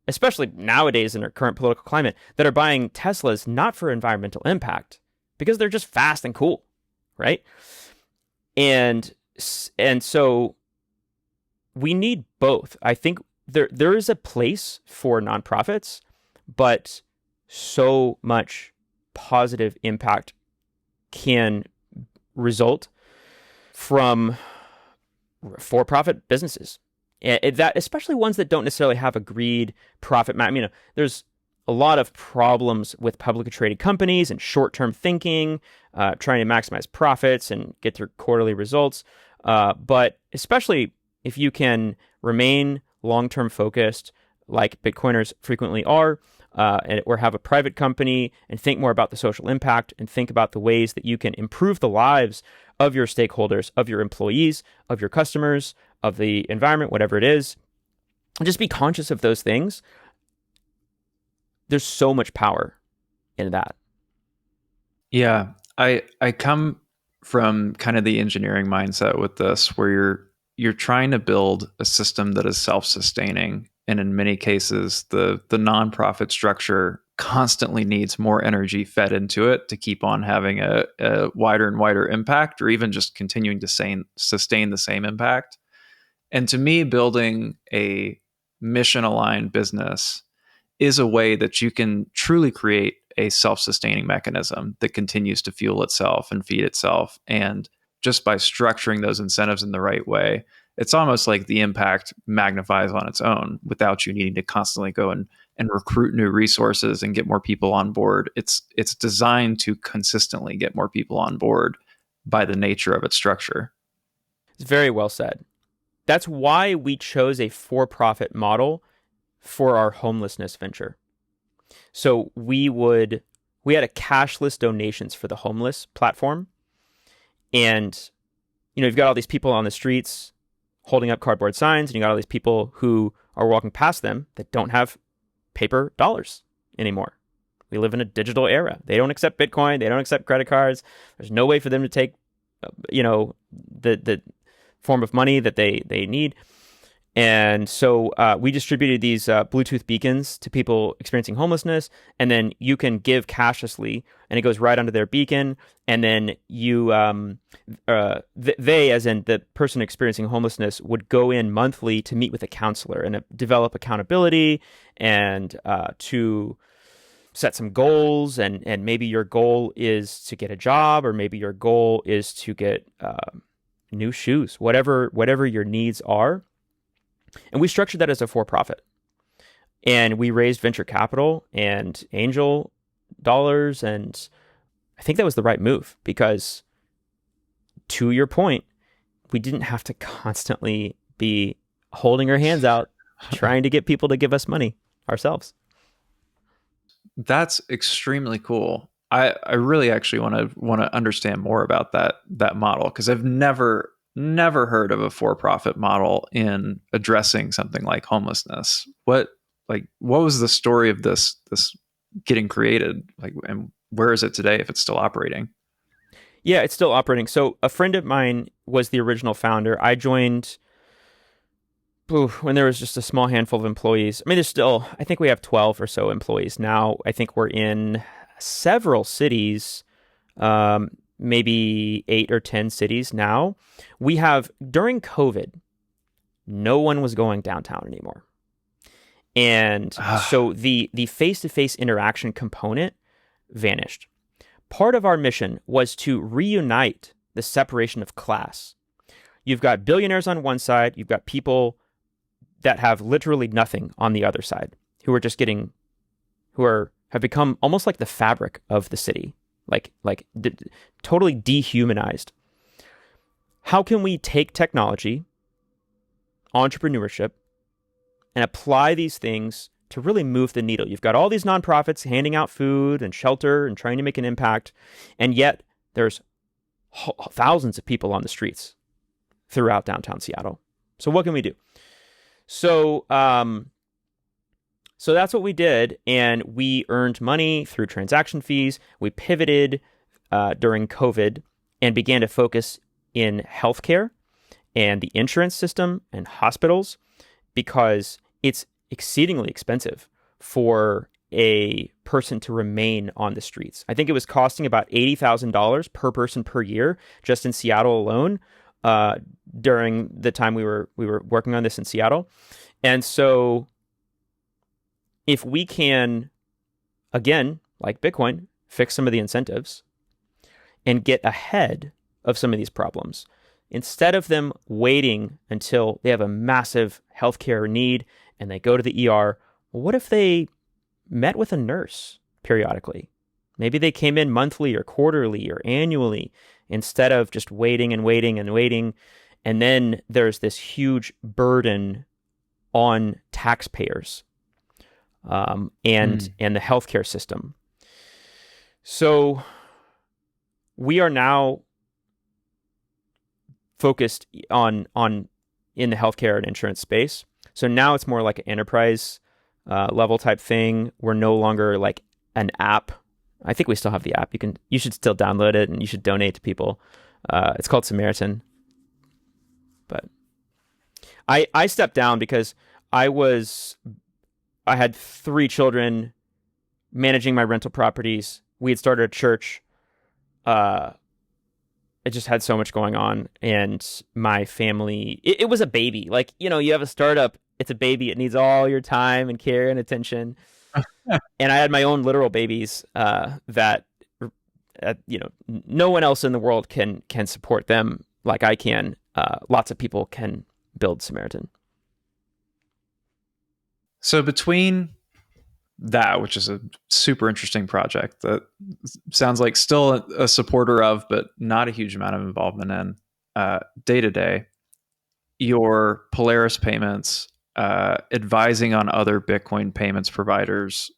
especially nowadays in our current political climate, that are buying Teslas not for environmental impact because they're just fast and cool, right? And and so we need both. I think there is a place for nonprofits, but so much positive impact can result from for-profit businesses, and that, especially ones that don't necessarily have a greed profit. I mean, there's a lot of problems with publicly traded companies and short-term thinking, trying to maximize profits and get their quarterly results. But especially if you can remain long-term focused, like Bitcoiners frequently are, or have a private company and think more about the social impact and think about the ways that you can improve the lives of your stakeholders, of your employees, of your customers, of the environment, whatever it is, and just be conscious of those things. There's so much power in that. Yeah, I come from kind of the engineering mindset with this, where you're trying to build a system that is self-sustaining, and in many cases, the nonprofit structure constantly needs more energy fed into it to keep on having a wider and wider impact, or even just continuing to sustain the same impact. And to me, building a mission aligned business is a way that you can truly create a self-sustaining mechanism that continues to fuel itself and feed itself. And just by structuring those incentives in the right way, it's almost like the impact magnifies on its own without you needing to constantly go and recruit new resources and get more people on board. It's designed to consistently get more people on board. by the nature of its structure. It's very well said. That's why we chose a for-profit model for our homelessness venture. So we had a cashless donations for the homeless platform. And, you've got all these people on the streets holding up cardboard signs, and you got all these people who are walking past them that don't have paper dollars anymore. We live in a digital era. They don't accept Bitcoin. They don't accept credit cards. There's no way for them to take, the form of money that they need. And so we distributed these Bluetooth beacons to people experiencing homelessness, and then you can give cashlessly, and it goes right onto their beacon. And then they, as in the person experiencing homelessness, would go in monthly to meet with a counselor and develop accountability and to set some goals. And maybe your goal is to get a job, or maybe your goal is to get new shoes, whatever your needs are. And we structured that as a for-profit. And we raised venture capital and angel dollars. And I think that was the right move because, to your point, we didn't have to constantly be holding our hands out, trying to get people to give us money ourselves. That's extremely cool. I really actually want to understand more about that model, because I've never heard of a for-profit model in addressing something like homelessness. What was the story of this getting created? And where is it today if it's still operating? Yeah, it's still operating. So a friend of mine was the original founder. I joined when there was just a small handful of employees. I mean, I think we have 12 or so employees now. I think we're in several cities, maybe 8 or 10 cities now. We have, during COVID, no one was going downtown anymore. And so the face-to-face interaction component vanished. Part of our mission was to reunite the separation of class. You've got billionaires on one side, you've got people that have literally nothing on the other side, who have become almost like the fabric of the city. Totally dehumanized. How can we take technology, entrepreneurship, and apply these things to really move the needle? You've got all these nonprofits handing out food and shelter and trying to make an impact, and yet there's thousands of people on the streets throughout downtown Seattle. So what can we do? So that's what we did, and we earned money through transaction fees. We pivoted during COVID and began to focus in healthcare and the insurance system and hospitals, because it's exceedingly expensive for a person to remain on the streets. I think it was costing about $80,000 per person per year just in Seattle alone during the time we were working on this in Seattle. And so if we can, again, like Bitcoin, fix some of the incentives and get ahead of some of these problems, instead of them waiting until they have a massive healthcare need and they go to the ER, well, what if they met with a nurse periodically? Maybe they came in monthly or quarterly or annually instead of just waiting and waiting and waiting. And then there's this huge burden on taxpayers and the healthcare system. So we are now focused on in the healthcare and insurance space. So now it's more like an enterprise level type thing. We're no longer like an app. I think we still have the app. You should still download it and you should donate to people. It's called Samaritan. But I stepped down because I had 3 children, managing my rental properties. We had started a church. I just had so much going on, and my family, it was a baby. Like, you have a startup, it's a baby. It needs all your time and care and attention. And I had my own literal babies that, no one else in the world can support them like I can. Lots of people can build Samaritan. So between that, which is a super interesting project that sounds like still a supporter of, but not a huge amount of involvement in day to day. Your Polaris payments, advising on other Bitcoin payments providers.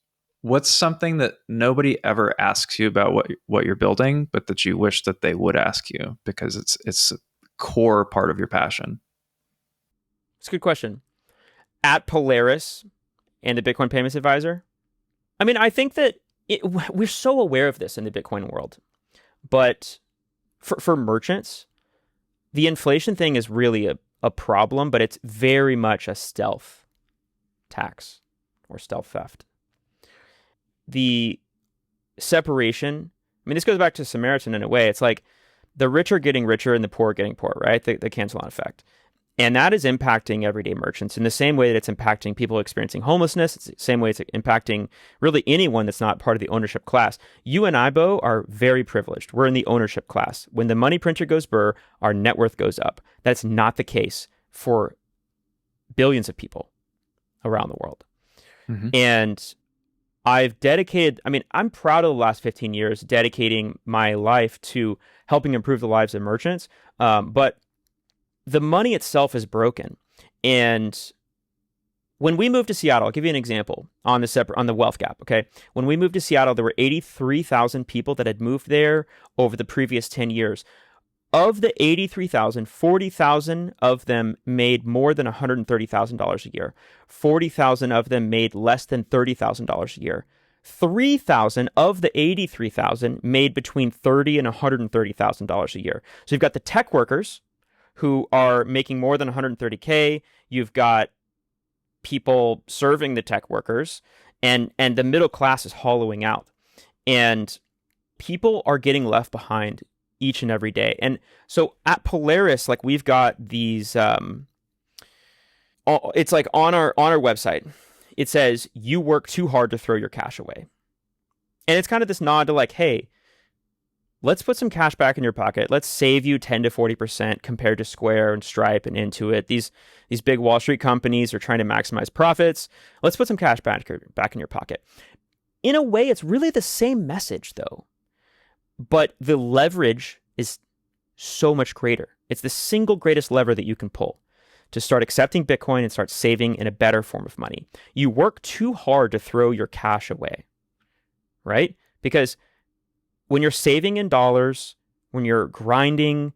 What's something that nobody ever asks you about what you're building, but that you wish that they would ask you because it's a core part of your passion? It's a good question. At Polaris and the Bitcoin Payments Advisor, I mean, I think that we're so aware of this in the Bitcoin world, but for merchants, the inflation thing is really a problem, but it's very much a stealth tax or stealth theft. The separation, I mean, this goes back to Samaritan in a way. It's like the rich are getting richer and the poor are getting poor, right? The cancel-on effect. And that is impacting everyday merchants in the same way that it's impacting people experiencing homelessness. It's the same way it's impacting really anyone that's not part of the ownership class. You and I, Bo, are very privileged. We're in the ownership class. When the money printer goes burr, our net worth goes up. That's not the case for billions of people around the world. Mm-hmm. And I've dedicated, I mean, I'm proud of the last 15 years dedicating my life to helping improve the lives of merchants. But the money itself is broken. And when we moved to Seattle, I'll give you an example on the wealth gap, okay? When we moved to Seattle, there were 83,000 people that had moved there over the previous 10 years. Of the 83,000, 40,000 of them made more than $130,000 a year. 40,000 of them made less than $30,000 a year. 3,000 of the 83,000 made between $30,000 and $130,000 a year. So you've got the tech workers who are making more than 130K. You've got people serving the tech workers, and the middle class is hollowing out. And people are getting left behind each and every day. And so at Polaris, like we've got these, it's like on our website, it says, you work too hard to throw your cash away. And it's kind of this nod to like, hey, let's put some cash back in your pocket. Let's save you 10 to 40% compared to Square and Stripe and Intuit. These big Wall Street companies are trying to maximize profits. Let's put some cash back in your pocket. In a way, it's really the same message, though. But the leverage is so much greater. It's the single greatest lever that you can pull to start accepting Bitcoin and start saving in a better form of money. You work too hard to throw your cash away, right? Because when you're saving in dollars, when you're grinding,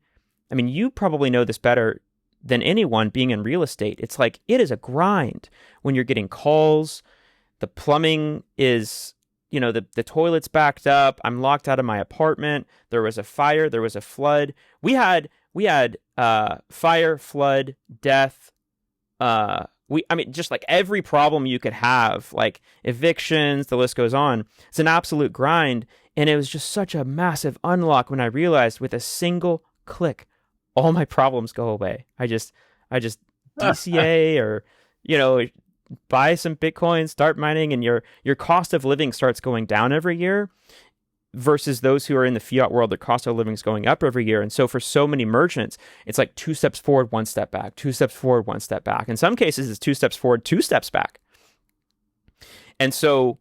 I mean, you probably know this better than anyone being in real estate. It's like, it is a grind when you're getting calls, the plumbing is, the toilet's backed up, I'm locked out of my apartment, there was a fire, there was a flood. We had fire, flood, death, just like every problem you could have, like evictions, the list goes on. It's an absolute grind. And it was just such a massive unlock when I realized with a single click, all my problems go away. I just DCA or, buy some Bitcoin, start mining, and your cost of living starts going down every year versus those who are in the fiat world, their cost of living is going up every year. And so for so many merchants, it's like 2 steps forward, 1 step back, 2 steps forward, 1 step back. In some cases, it's 2 steps forward, 2 steps back. And so,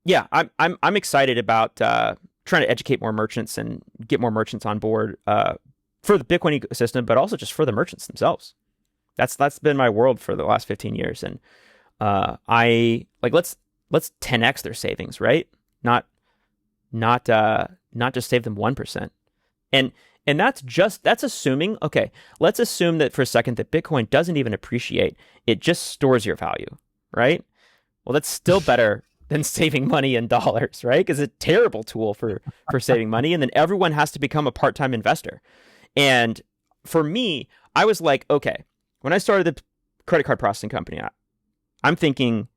yeah, I'm excited about trying to educate more merchants and get more merchants on board for the Bitcoin ecosystem, but also just for the merchants themselves. That's been my world for the last 15 years, and let's 10x their savings, right? Not just save them 1%, and that's assuming. Okay, let's assume that for a second that Bitcoin doesn't even appreciate; it just stores your value, right? Well, that's still better than saving money in dollars, right? Because it's a terrible tool for saving money. And then everyone has to become a part-time investor. And for me, I was like, okay, when I started the credit card processing company, I'm thinking,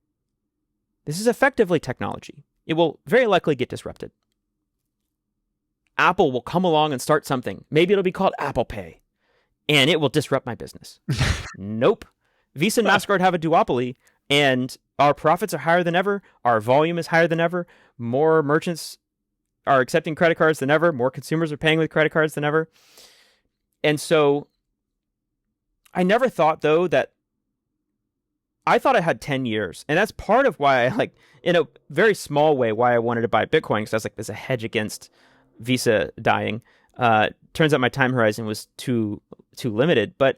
this is effectively technology. It will very likely get disrupted. Apple will come along and start something. Maybe it'll be called Apple Pay, and it will disrupt my business. Nope. Visa and MasterCard have a duopoly, and our profits are higher than ever. Our volume is higher than ever. More merchants are accepting credit cards than ever. More consumers are paying with credit cards than ever. And so I never thought, though, that I thought I had 10 years. And that's part of why I like, in a very small way, why I wanted to buy Bitcoin. Because I was like, there's a hedge against Visa dying. Turns out my time horizon was too limited. But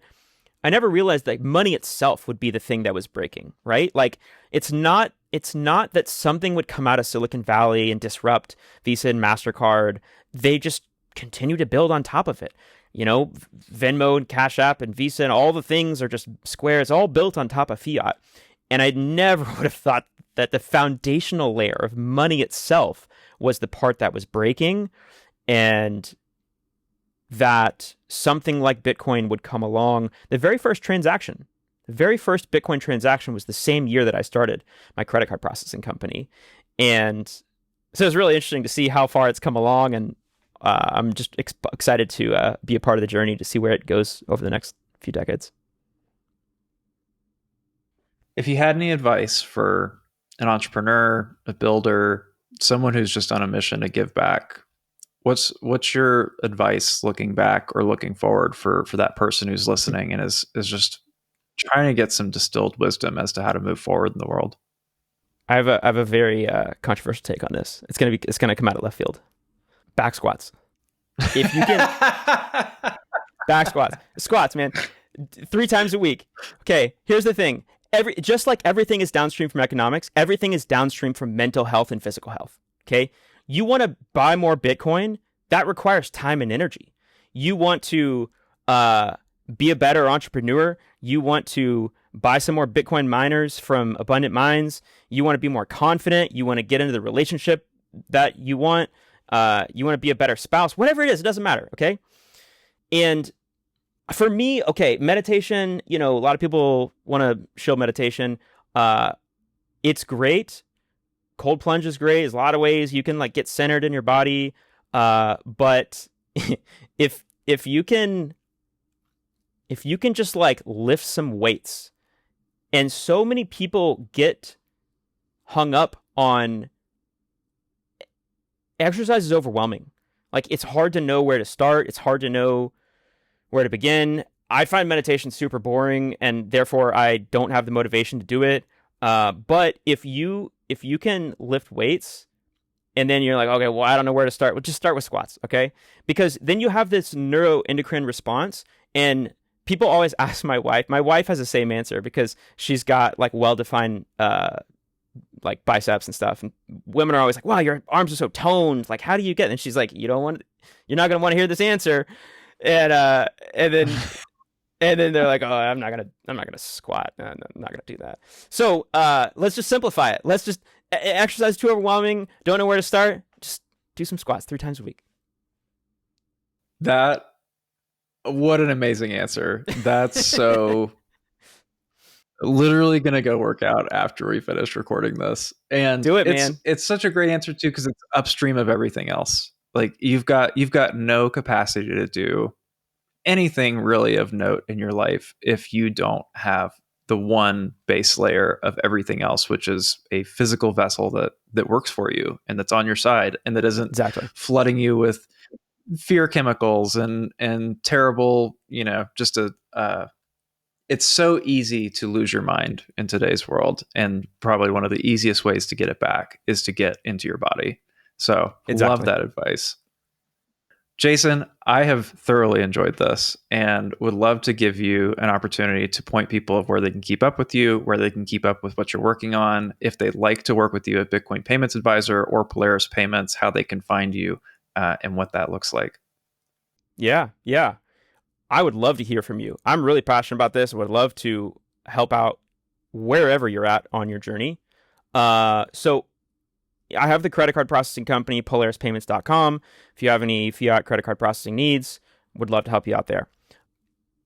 I never realized that money itself would be the thing that was breaking, right? Like, it's not that something would come out of Silicon Valley and disrupt Visa and MasterCard. They just continue to build on top of it. You know, Venmo and Cash App and Visa and all the things are just Square. It's all built on top of fiat. And I never would have thought that the foundational layer of money itself was the part that was breaking, and that something like Bitcoin would come along. The very first Bitcoin transaction was the same year that I started my credit card processing company. And so it's really interesting to see how far it's come along, and I'm just excited to be a part of the journey to see where it goes over the next few decades. If you had any advice for an entrepreneur, a builder, someone who's just on a mission to give back, what's your advice looking back or looking forward for that person who's listening and is just trying to get some distilled wisdom as to how to move forward in the world? I have a very controversial take on this. It's gonna come out of left field. Back squats. If you can back squats, man, 3 times a week. Okay, here's the thing. Just like everything is downstream from economics, everything is downstream from mental health and physical health. Okay, you want to buy more Bitcoin, that requires time and energy. You want to be a better entrepreneur. You want to buy some more Bitcoin miners from Abundant Mines. You want to be more confident. You want to get into the relationship that you want. You want to be a better spouse, whatever it is, it doesn't matter. Okay. And for me, okay, meditation, a lot of people want to show meditation. It's great. Cold plunge is great. There's a lot of ways you can like get centered in your body. But if you can just like lift some weights, and so many people get hung up on exercise is overwhelming. Like, it's hard to know where to start. It's hard to know where to begin. I find meditation super boring, and therefore I don't have the motivation to do it. But if you can lift weights, and then you're like, okay, well, I don't know where to start. Well, just start with squats, okay? Because then you have this neuroendocrine response, and people always ask my wife. My wife has the same answer because she's got like well-defined like biceps and stuff, and women are always like, wow, your arms are so toned, like how do you get it? And she's like, you're not gonna want to hear this answer. And then they're like, oh, I'm not gonna squat. No, I'm not gonna do that. So let's just simplify it. Let's just exercise too overwhelming, don't know where to start, just do some squats 3 times a week. What an amazing answer. That's so literally going to go work out after we finish recording this. And do it, man. It's such a great answer too, because it's upstream of everything else. Like, you've got no capacity to do anything really of note in your life if you don't have the one base layer of everything else, which is a physical vessel that works for you and that's on your side and that isn't flooding you with fear chemicals and terrible, just it's so easy to lose your mind in today's world, and probably one of the easiest ways to get it back is to get into your body. So love that advice. Jason, I have thoroughly enjoyed this and would love to give you an opportunity to point people of where they can keep up with you, where they can keep up with what you're working on, if they'd like to work with you at Bitcoin Payments Advisor or Polaris Payments, how they can find you and what that looks like. Yeah. I would love to hear from you. I'm really passionate about this. I would love to help out wherever you're at on your journey. So I have the credit card processing company, polarispayments.com. If you have any fiat credit card processing needs, would love to help you out there.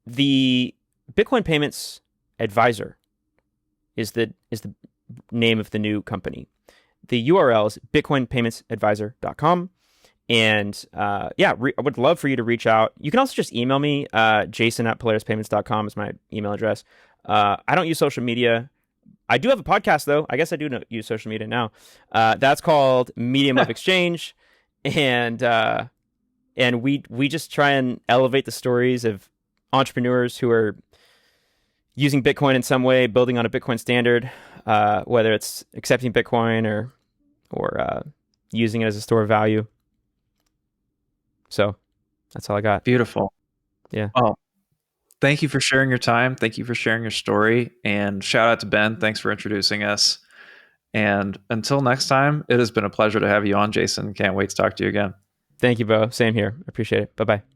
The Bitcoin Payments Advisor is the name of the new company. The URL is bitcoinpaymentsadvisor.com. And I would love for you to reach out. You can also just email me. Jason@polarispayments.com is my email address. I don't use social media. I do have a podcast, though. I guess I do use social media now. That's called Medium of Exchange. And we just try and elevate the stories of entrepreneurs who are using Bitcoin in some way, building on a Bitcoin standard, whether it's accepting Bitcoin or using it as a store of value. So that's all I got. Beautiful. Yeah. Well, thank you for sharing your time. Thank you for sharing your story. And shout out to Ben. Thanks for introducing us. And until next time, it has been a pleasure to have you on, Jason. Can't wait to talk to you again. Thank you, Bo. Same here. Appreciate it. Bye-bye.